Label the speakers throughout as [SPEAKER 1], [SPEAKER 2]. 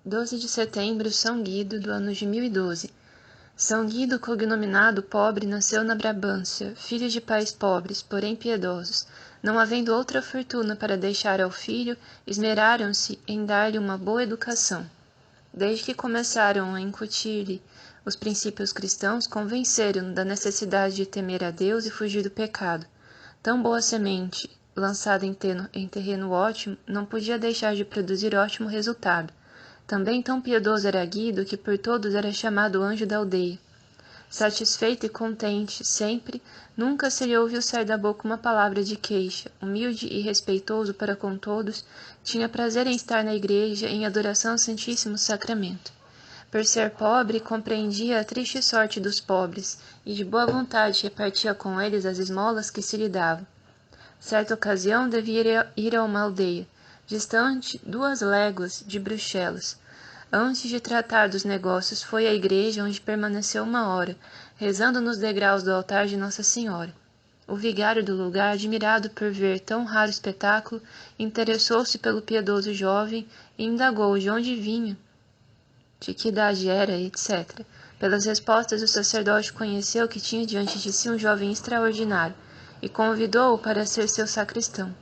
[SPEAKER 1] 12 de setembro, São Guido, do ano de 1012. São Guido, cognominado Pobre, nasceu na Brabância, filho de pais pobres, porém piedosos. Não havendo outra fortuna para deixar ao filho, esmeraram-se em dar-lhe uma boa educação. Desde que começaram a incutir-lhe os princípios cristãos, convenceram-no da necessidade de temer a Deus e fugir do pecado. Tão boa semente, lançada em terreno ótimo, não podia deixar de produzir ótimo resultado. Também tão piedoso era Guido que por todos era chamado anjo da aldeia. Satisfeito e contente, sempre, nunca se lhe ouviu sair da boca uma palavra de queixa. Humilde e respeitoso para com todos, tinha prazer em estar na igreja em adoração ao Santíssimo Sacramento. Por ser pobre, compreendia a triste sorte dos pobres, e de boa vontade repartia com eles as esmolas que se lhe davam. Certa ocasião devia ir a uma aldeia, distante 2 léguas de Bruxelas. Antes de tratar dos negócios, foi à igreja, onde permaneceu 1 hora, rezando nos degraus do altar de Nossa Senhora. O vigário do lugar, admirado por ver tão raro espetáculo, interessou-se pelo piedoso jovem e indagou de onde vinha, de que idade era, etc. Pelas respostas, o sacerdote conheceu que tinha diante de si um jovem extraordinário e convidou-o para ser seu sacristão.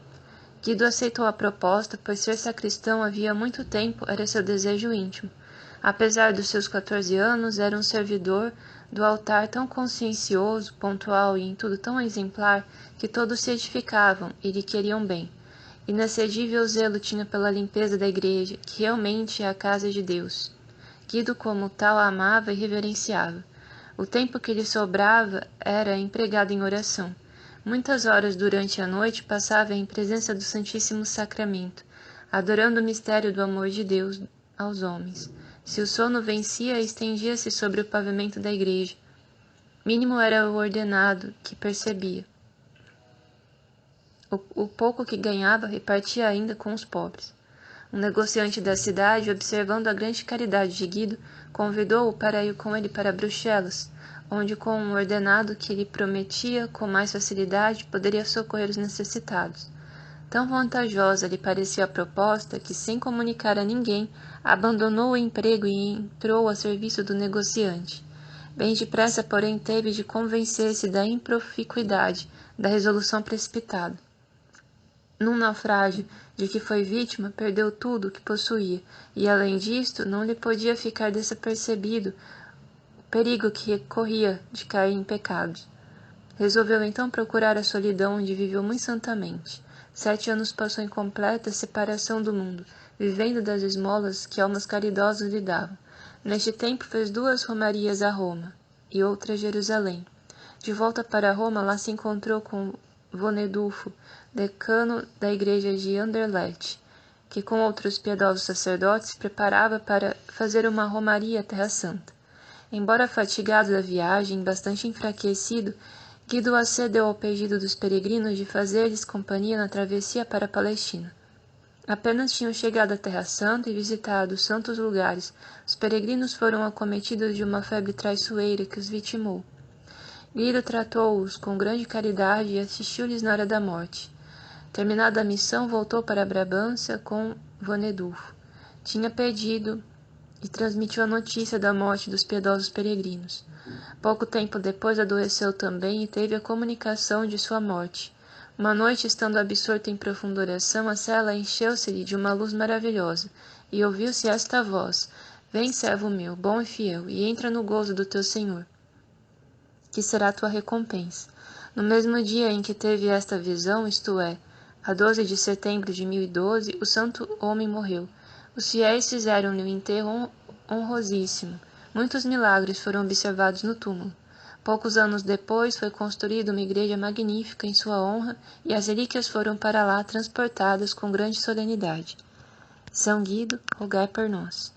[SPEAKER 1] Guido aceitou a proposta, pois ser sacristão havia muito tempo era seu desejo íntimo. Apesar dos seus 14 anos, era um servidor do altar tão consciencioso, pontual e em tudo tão exemplar, que todos se edificavam e lhe queriam bem. Inexcedível zelo tinha pela limpeza da igreja, que realmente é a casa de Deus. Guido, como tal, a amava e reverenciava. O tempo que lhe sobrava era empregado em oração. Muitas horas durante a noite passava em presença do Santíssimo Sacramento, adorando o mistério do amor de Deus aos homens. Se o sono vencia, estendia-se sobre o pavimento da igreja. Mínimo era o ordenado que percebia. O pouco que ganhava repartia ainda com os pobres. Um negociante da cidade, observando a grande caridade de Guido, convidou-o para ir com ele para Bruxelas, onde, com um ordenado que lhe prometia com mais facilidade, poderia socorrer os necessitados. Tão vantajosa lhe parecia a proposta que, sem comunicar a ninguém, abandonou o emprego e entrou a serviço do negociante. Bem depressa, porém, teve de convencer-se da improficuidade da resolução precipitada. Num naufrágio de que foi vítima, perdeu tudo o que possuía, e, além disto, não lhe podia ficar desapercebido o perigo que corria de cair em pecados. Resolveu então procurar a solidão, onde viveu muito santamente. 7 anos passou em completa separação do mundo, vivendo das esmolas que almas caridosas lhe davam. Neste tempo fez 2 romarias a Roma, e outra a Jerusalém. De volta para Roma, lá se encontrou com Vonedulfo, decano da igreja de Anderlecht, que com outros piedosos sacerdotes preparava para fazer uma romaria à Terra Santa. Embora fatigado da viagem, bastante enfraquecido, Guido acedeu ao pedido dos peregrinos de fazer-lhes companhia na travessia para a Palestina. Apenas tinham chegado à Terra Santa e visitado os santos lugares, os peregrinos foram acometidos de uma febre traiçoeira que os vitimou. Guido tratou-os com grande caridade e assistiu-lhes na hora da morte. Terminada a missão, voltou para a Brabância com Vonedulfo. Tinha pedido e transmitiu a notícia da morte dos piedosos peregrinos. Pouco tempo depois adoeceu também e teve a comunicação de sua morte. Uma noite, estando absorto em profunda oração, a cela encheu-se-lhe de uma luz maravilhosa, e ouviu-se esta voz: Vem, servo meu, bom e fiel, e entra no gozo do teu Senhor, que será a tua recompensa. No mesmo dia em que teve esta visão, isto é, a 12 de setembro de 1012, o santo homem morreu. Os fiéis fizeram-lhe um enterro honrosíssimo. Muitos milagres foram observados no túmulo. Poucos anos depois foi construída uma igreja magnífica em sua honra e as relíquias foram para lá transportadas com grande solenidade. São Guido, rogai por nós.